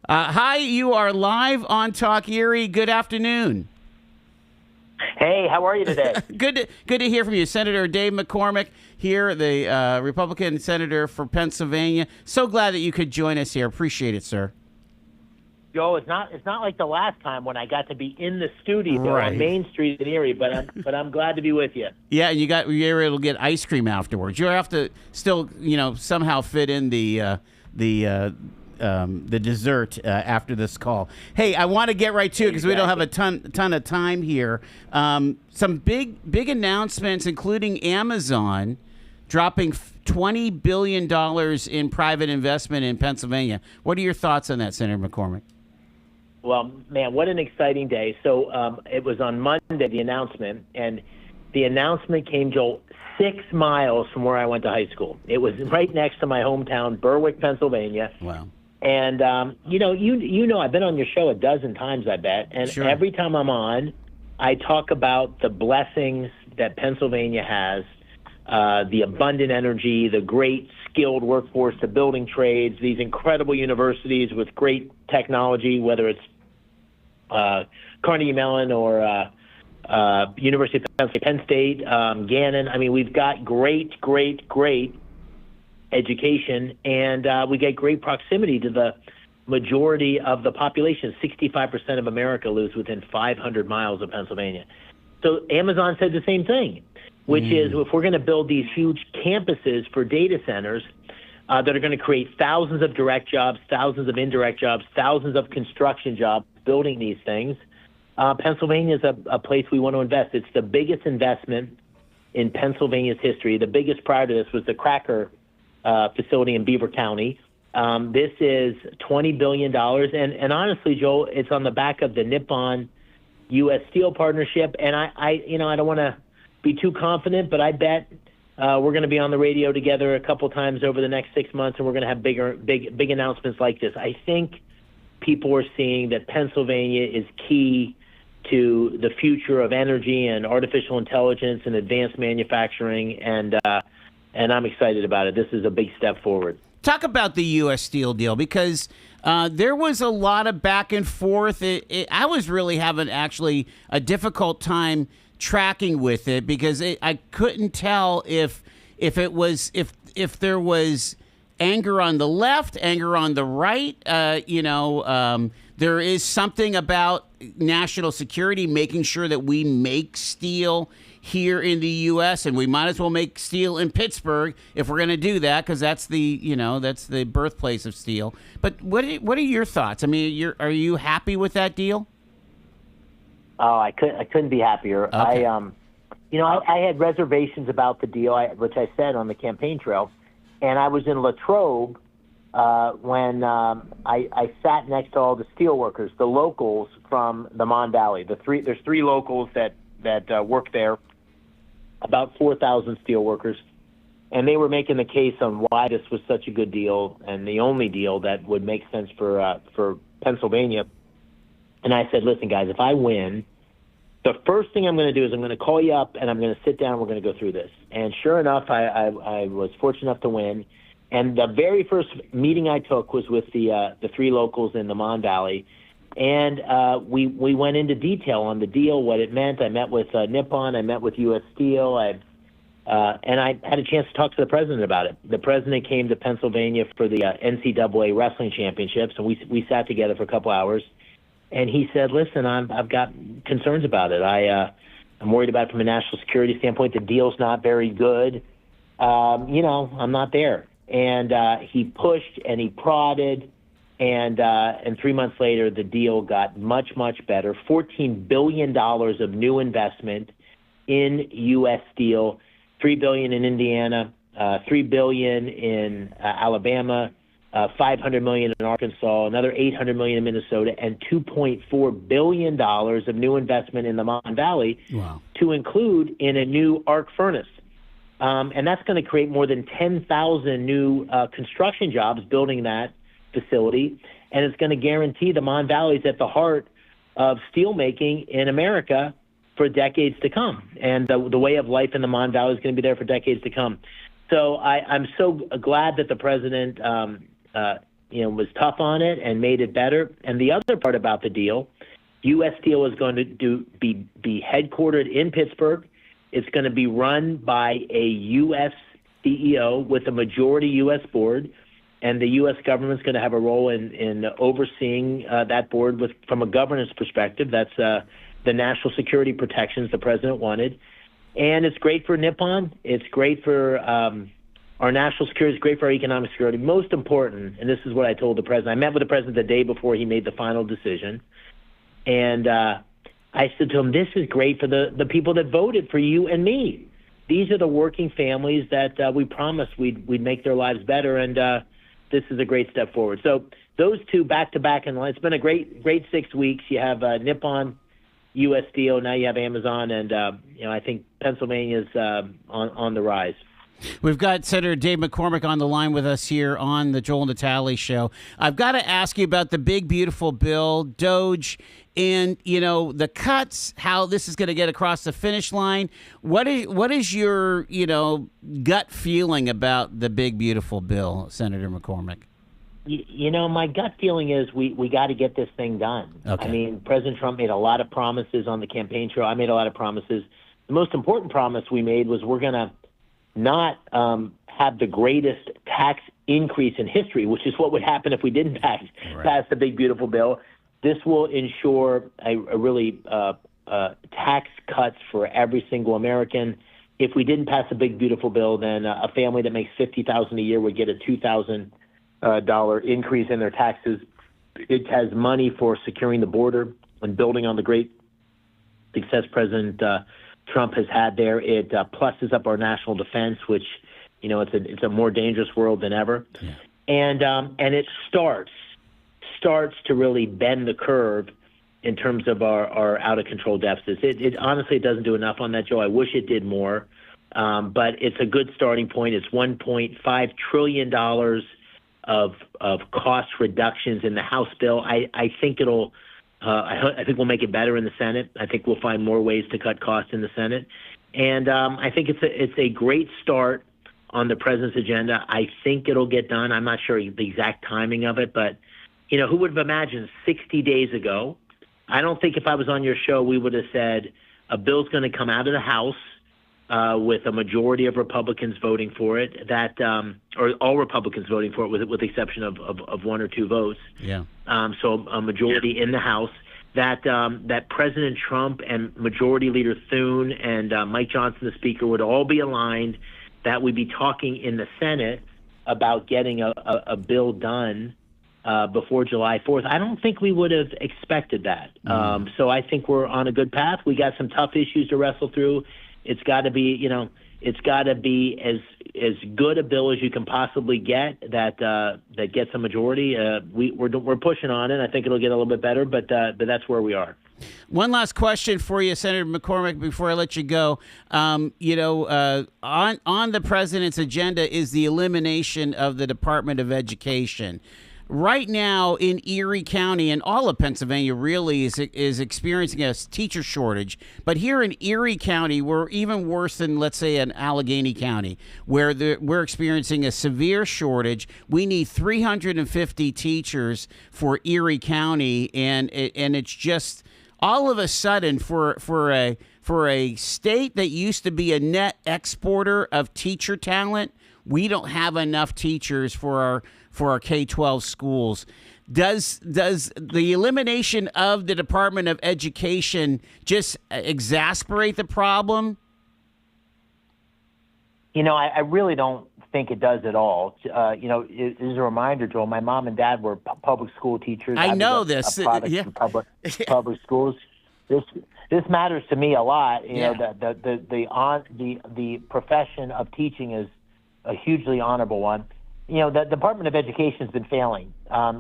Hi, you are live on Talk Erie. Good afternoon. Hey, how are you today? Good to hear from you. Senator Dave McCormick here, the Republican senator for Pennsylvania. So glad that you could join us here. Appreciate it, sir. Joe, it's not like the last time when I got to be in the studio Right. on Main Street in Erie, but I'm glad to be with you. Yeah, you were able to get ice cream afterwards. You have to still, somehow fit in the dessert after this call. Hey, I want to get right to it because we don't have a ton of time here. Some big announcements, including Amazon dropping $20 billion in private investment in Pennsylvania. What are your thoughts on that, Senator McCormick? Well, man, what an exciting day. So it was on Monday, the announcement, and the announcement came, Joel, 6 miles from where I went to high school. It was right next to my hometown, Berwick, Pennsylvania. Wow. And, I've been on your show a dozen times, I bet. And Sure. Every time I'm on, I talk about the blessings that Pennsylvania has, the abundant energy, the great skilled workforce, the building trades, these incredible universities with great technology, whether it's Carnegie Mellon or University of Pennsylvania, Penn State, Gannon. I mean, we've got great education, and we get great proximity to the majority of the population. 65% of America lives within 500 miles of Pennsylvania. So Amazon said the same thing, which is if we're going to build these huge campuses for data centers that are going to create thousands of direct jobs, thousands of indirect jobs, thousands of construction jobs building these things, Pennsylvania is a place we want to invest. It's the biggest investment in Pennsylvania's history. The biggest prior to this was the Cracker facility in Beaver County. This is $20 billion. And honestly, Joel, it's on the back of the Nippon U.S. Steel partnership. And I don't want to be too confident, but I bet we're going to be on the radio together a couple times over the next 6 months, and we're going to have big announcements like this. I think people are seeing that Pennsylvania is key to the future of energy and artificial intelligence and advanced manufacturing, and I'm excited about it. This is a big step forward. Talk about the U.S. Steel deal, because there was a lot of back and forth. I was really having actually a difficult time tracking with it because I couldn't tell if there was anger on the left, anger on the right. There is something about national security, making sure that we make steel here in the U.S. and we might as well make steel in Pittsburgh if we're going to do that, because that's the birthplace of steel. But what are your thoughts? I mean, are you happy with that deal? Oh, I couldn't be happier. Okay. I had reservations about the deal, which I said on the campaign trail, and I was in Latrobe when I sat next to all the steel workers, the locals from the Mon Valley. There's 3 locals that work there, about 4,000 steel workers, and they were making the case on why this was such a good deal and the only deal that would make sense for Pennsylvania. And I said, listen, guys, if I win, the first thing I'm going to do is I'm going to call you up and I'm going to sit down and we're going to go through this. And sure enough, I was fortunate enough to win. And the very first meeting I took was with the 3 locals in the Mon Valley. And we went into detail on the deal, what it meant. I met with Nippon. I met with U.S. Steel. And I had a chance to talk to the president about it. The president came to Pennsylvania for the NCAA wrestling championships, and we sat together for a couple hours. And he said, listen, I've got concerns about it. I'm worried about it from a national security standpoint. The deal's not very good. I'm not there. And he pushed and he prodded. And 3 months later, the deal got much, much better. $14 billion of new investment in U.S. Steel, $3 billion in Indiana, $3 billion in Alabama, $500 million in Arkansas, another $800 million in Minnesota, and $2.4 billion of new investment in the Mon Valley. Wow. To include in a new arc furnace. And that's going to create more than 10,000 new construction jobs building that facility, and it's going to guarantee the Mon Valley is at the heart of steelmaking in America for decades to come. And the way of life in the Mon Valley is going to be there for decades to come. So I'm so glad that the president was tough on it and made it better. And the other part about the deal, U.S. Steel is going to be headquartered in Pittsburgh. It's going to be run by a U.S. CEO with a majority U.S. board, and the U.S. government's going to have a role in overseeing that board from a governance perspective. That's the national security protections the president wanted. And it's great for Nippon. It's great for our national security. It's great for our economic security. Most important, and this is what I told the president. I met with the president the day before he made the final decision. And I said to him, this is great for the people that voted for you and me. These are the working families that we promised we'd make their lives better, and this is a great step forward. So those two back-to-back in line. It's been a great 6 weeks. You have Nippon, U.S. Steel, now you have Amazon, and I think Pennsylvania's on the rise. We've got Senator Dave McCormick on the line with us here on the Joel and Natalie Show. I've got to ask you about the big, beautiful bill, DOGE, and, the cuts, how this is going to get across the finish line. What is your, gut feeling about the big, beautiful bill, Senator McCormick? My gut feeling is we got to get this thing done. Okay. I mean, President Trump made a lot of promises on the campaign trail. I made a lot of promises. The most important promise we made was we're going to not have the greatest tax increase in history, which is what would happen if we didn't pass the big, beautiful bill. This will ensure a really tax cuts for every single American. If we didn't pass the big, beautiful bill, then a family that makes $50,000 a year would get a $2,000 increase in their taxes. It has money for securing the border and building on the great success President Trump has had there. It pluses up our national defense, which, it's a more dangerous world than ever. Yeah. And it starts to really bend the curve in terms of our out-of-control deficits. It honestly, it doesn't do enough on that, Joe. I wish it did more. But it's a good starting point. It's $1.5 trillion of cost reductions in the House bill. I think it'll I think we'll make it better in the Senate. I think we'll find more ways to cut costs in the Senate. And I think it's a great start on the president's agenda. I think it'll get done. I'm not sure the exact timing of it, but, who would have imagined 60 days ago? I don't think if I was on your show, we would have said a bill's going to come out of the House with a majority of Republicans voting for it, or all Republicans voting for it, with the exception of one or two votes. Yeah. So a majority in the House. That President Trump and Majority Leader Thune and Mike Johnson, the Speaker, would all be aligned. That we'd be talking in the Senate about getting a bill done before July 4th. I don't think we would have expected that. So I think we're on a good path. We got some tough issues to wrestle through. It's got to be, as good a bill as you can possibly get that gets a majority. We're pushing on it. I think it'll get a little bit better, but that's where we are. One last question for you, Senator McCormick, before I let you go. On the president's agenda is the elimination of the Department of Education. Right now in Erie County and all of Pennsylvania really is experiencing a teacher shortage. But here in Erie County, we're even worse than, let's say, in Allegheny County, where we're experiencing a severe shortage. We need 350 teachers for Erie County, and it's just all of a sudden for a state that used to be a net exporter of teacher talent, we don't have enough teachers for our K-12 schools. Does the elimination of the Department of Education just exasperate the problem? I really don't think it does at all. As a reminder, Joel, my mom and dad were public school teachers. I know this. A product from public schools. This matters to me a lot. The profession of teaching is a hugely honorable one. The Department of Education has been failing.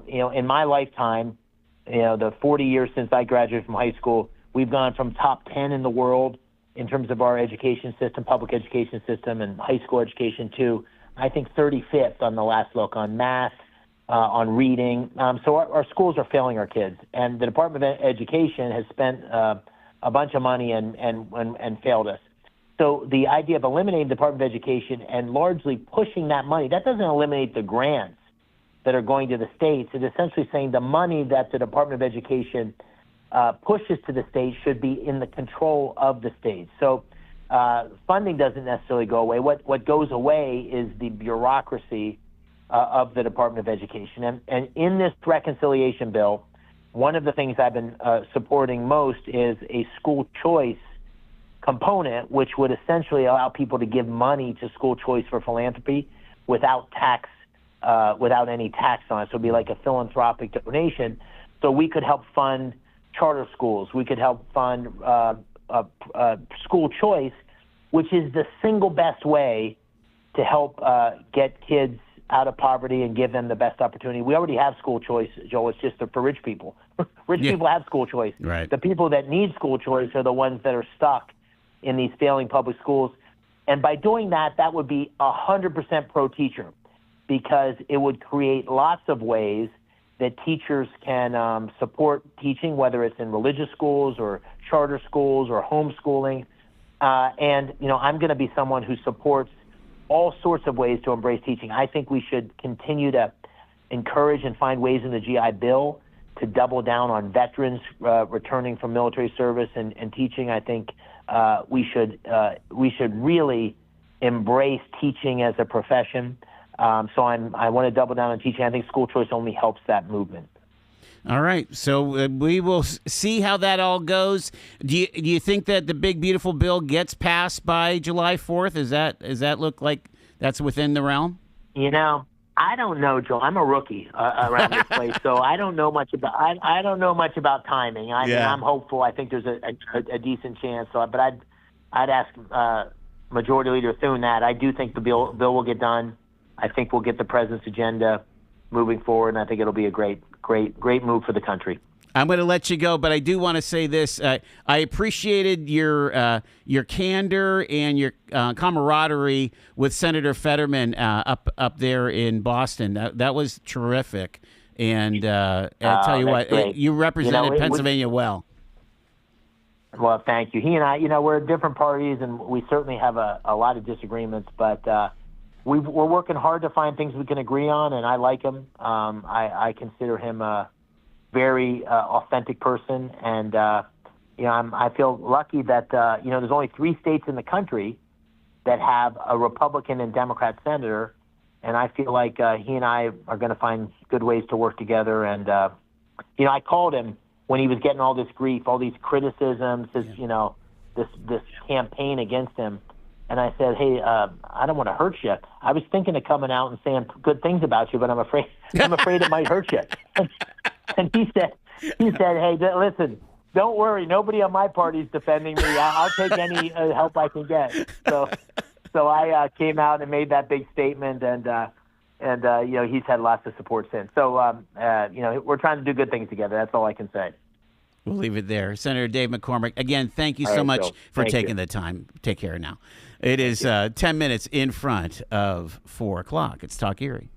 In my lifetime, the 40 years since I graduated from high school, we've gone from top 10 in the world in terms of our education system, public education system, and high school education to, I think, 35th on the last look on math, on reading. So our schools are failing our kids. And the Department of Education has spent a bunch of money and failed us. So the idea of eliminating the Department of Education and largely pushing that money, that doesn't eliminate the grants that are going to the states. It's essentially saying the money that the Department of Education pushes to the states should be in the control of the states. So funding doesn't necessarily go away. What goes away is the bureaucracy of the Department of Education. And in this reconciliation bill, one of the things I've been supporting most is a school choice component, which would essentially allow people to give money to school choice for philanthropy without any tax on it. So it'd be like a philanthropic donation. So we could help fund charter schools. We could help fund school choice, which is the single best way to help get kids out of poverty and give them the best opportunity. We already have school choice, Joel. It's just for rich people. Rich people have school choice. Right. The people that need school choice are the ones that are stuck in these failing public schools. And by doing that, that would be 100% pro-teacher, because it would create lots of ways that teachers can support teaching, whether it's in religious schools or charter schools or homeschooling. And, I'm going to be someone who supports all sorts of ways to embrace teaching. I think we should continue to encourage and find ways in the GI Bill to double down on veterans returning from military service and teaching. I think we should really embrace teaching as a profession. So I want to double down on teaching. I think school choice only helps that movement. All right, so we will see how that all goes. Do you think that the big beautiful bill gets passed by July 4th? Does that look like that's within the realm? I don't know, Joe. I'm a rookie around this place, so I don't know much about. I don't know much about timing. I mean, I'm hopeful. I think there's a decent chance. But I'd ask Majority Leader Thune that. I do think the bill will get done. I think we'll get the president's agenda moving forward, and I think it'll be a great move for the country. I'm going to let you go, but I do want to say this. I appreciated your candor and your camaraderie with Senator Fetterman up there in Boston. That was terrific. And I'll tell you what, you represented Pennsylvania well. Well, thank you. He and I, we're at different parties, and we certainly have a lot of disagreements, but we're working hard to find things we can agree on, and I like him. I consider him a very authentic person, and I feel lucky that there's only 3 states in the country that have a Republican and Democrat senator, and I feel like he and I are going to find good ways to work together. And I called him when he was getting all this grief, all these criticisms, this campaign against him. And I said, hey, I don't want to hurt you. I was thinking of coming out and saying good things about you, but I'm afraid it might hurt you. And he said, hey, listen, don't worry. Nobody on my party is defending me. I'll take any help I can get. So I came out and made that big statement, and he's had lots of support since. So we're trying to do good things together. That's all I can say. We'll leave it there. Senator Dave McCormick, again, thank you so much Bill. for Thank taking you. the time. Take care now. It is 10 minutes in front of 4 o'clock. It's Talk Erie.